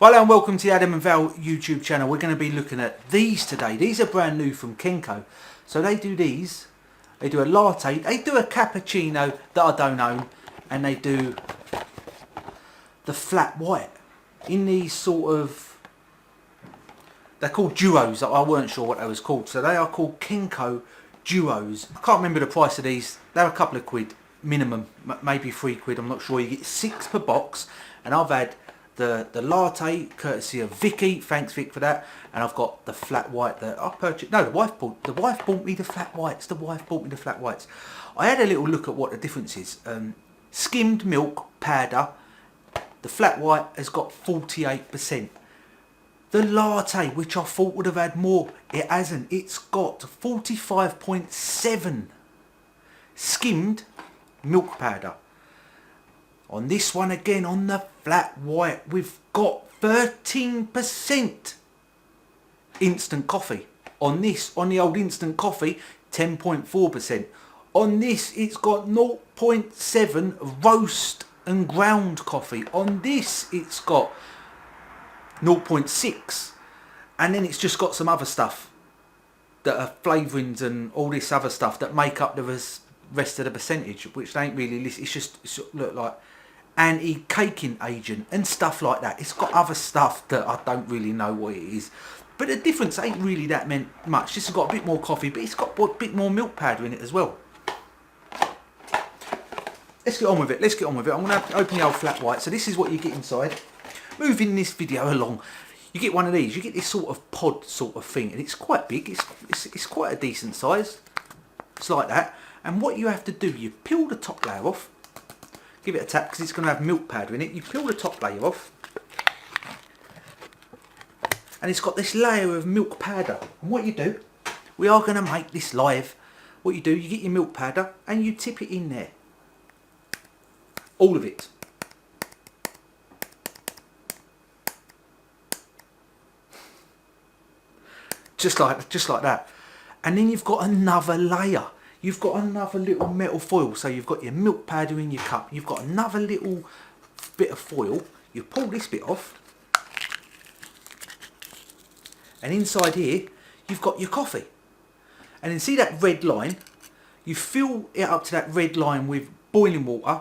Hello and welcome to the Adam and Val YouTube channel. We're going to be looking at these today. These are brand new from Kenco. So they do these. They do a latte. They do a cappuccino that I don't own. And they do the flat white. In these sort of... They're called duos. I weren't sure what they was called. So they are called Kenco duos. I can't remember the price of these. They're a couple of quid minimum. Maybe £3. I'm not sure. You get 6 per box. And I've had the latte courtesy of Vicky, thanks Vic for that, and I've got the flat white that I purchased. No, the wife bought me the flat whites. The wife bought me the flat whites. I had a little look at what the difference is. Skimmed milk powder, the flat white has got 48%. The latte, which I thought would have had more, it hasn't. It's got 45.7 skimmed milk powder. On this one again, on the flat white, we've got 13% instant coffee. On this, on the old instant coffee, 10.4%. On this, it's got 0.7 roast and ground coffee. On this, it's got 0.6. And then it's just got some other stuff that are flavourings and all this other stuff that make up the rest of the percentage, which they ain't really list. It's look like anti-caking agent and stuff like that. It's got other stuff that I don't really know what it is, but the difference ain't really that much. This has got a bit more coffee, but it's got a bit more milk powder in it as well. Let's get on with it. I'm going to open the old flat white. So this is what you get inside. Moving this video along, you get one of these. You get this sort of pod sort of thing, and it's quite big. It's quite a decent size. It's like that. And what you have to do, you peel the top layer off. Give it a tap because it's going to have milk powder in it. You peel the top layer off. And it's got this layer of milk powder. And what you do, we are going to make this live. What you do, you get your milk powder and you tip it in there. All of it. Just like that. And then you've got another layer. You've got another little metal foil. So you've got your milk powder in your cup. You've got another little bit of foil. You pull this bit off. And inside here, you've got your coffee. And then see that red line? You fill it up to that red line with boiling water.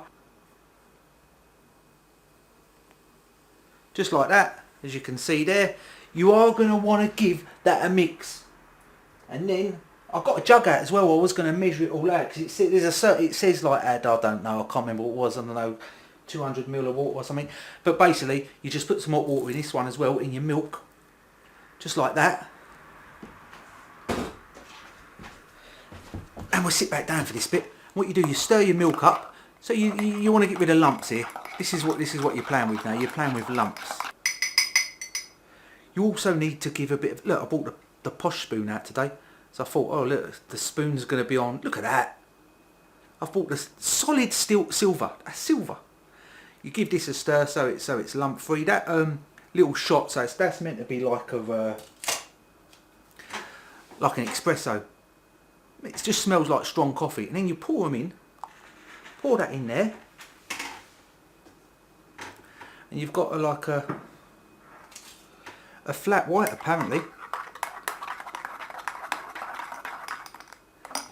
Just like that, as you can see there. You are going to want to give that a mix. And then I've got a jug out as well. I was going to measure it all out because it says like I don't know, I can't remember what it was. I don't know, 200 ml of water or something. But basically, you just put some hot water in this one as well, in your milk, just like that. And we'll sit back down for this bit. What you do, you stir your milk up. So you want to get rid of lumps here. This is what you're playing with now. You're playing with lumps. You also need to give a bit of... Look, I bought the posh spoon out today. So I thought, oh look, the spoon's going to be on. Look at that. I've bought the solid silver. That's silver. You give this a stir so it's lump free. That little shot, so that's meant to be like an espresso. It just smells like strong coffee. And then you pour them in. Pour that in there. And you've got a flat white apparently.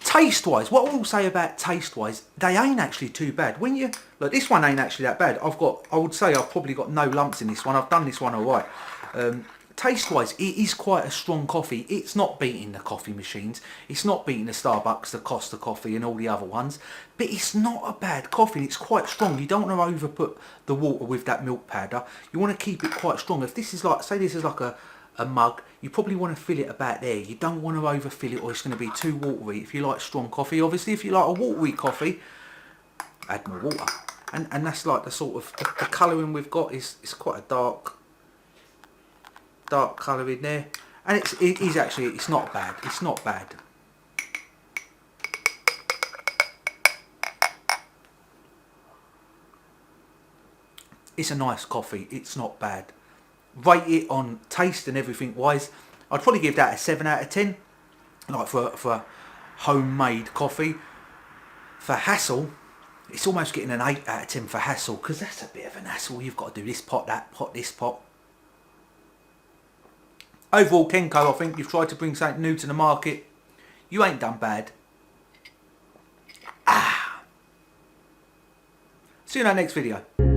Taste wise, what I will say about taste wise, they ain't actually too bad. When you look, this one ain't actually that bad. I would say I've probably got no lumps in this one. I've done this one alright. Taste wise, it is quite a strong coffee. It's not beating the coffee machines. It's not beating the Starbucks, the Costa coffee and all the other ones. But it's not a bad coffee. It's quite strong. You don't want to over put the water with that milk powder. You want to keep it quite strong. If this is like, say this is like a mug, you probably want to fill it about there. You don't want to overfill it or it's going to be too watery. If you like strong coffee, obviously if you like a watery coffee, add more water. And that's like the sort of, the colouring we've got is quite a dark colour in there. And it is actually, it's not bad. It's not bad. It's a nice coffee. It's not bad. Rate it on taste and everything wise, I'd probably give that a 7 out of 10. Like for homemade coffee. For hassle, it's almost getting an 8 out of 10 for hassle, because that's a bit of an hassle. You've got to do this pot, that pot, this pot. Overall, Kenco, I think you've tried to bring something new to the market. You ain't done bad. See you in our next video.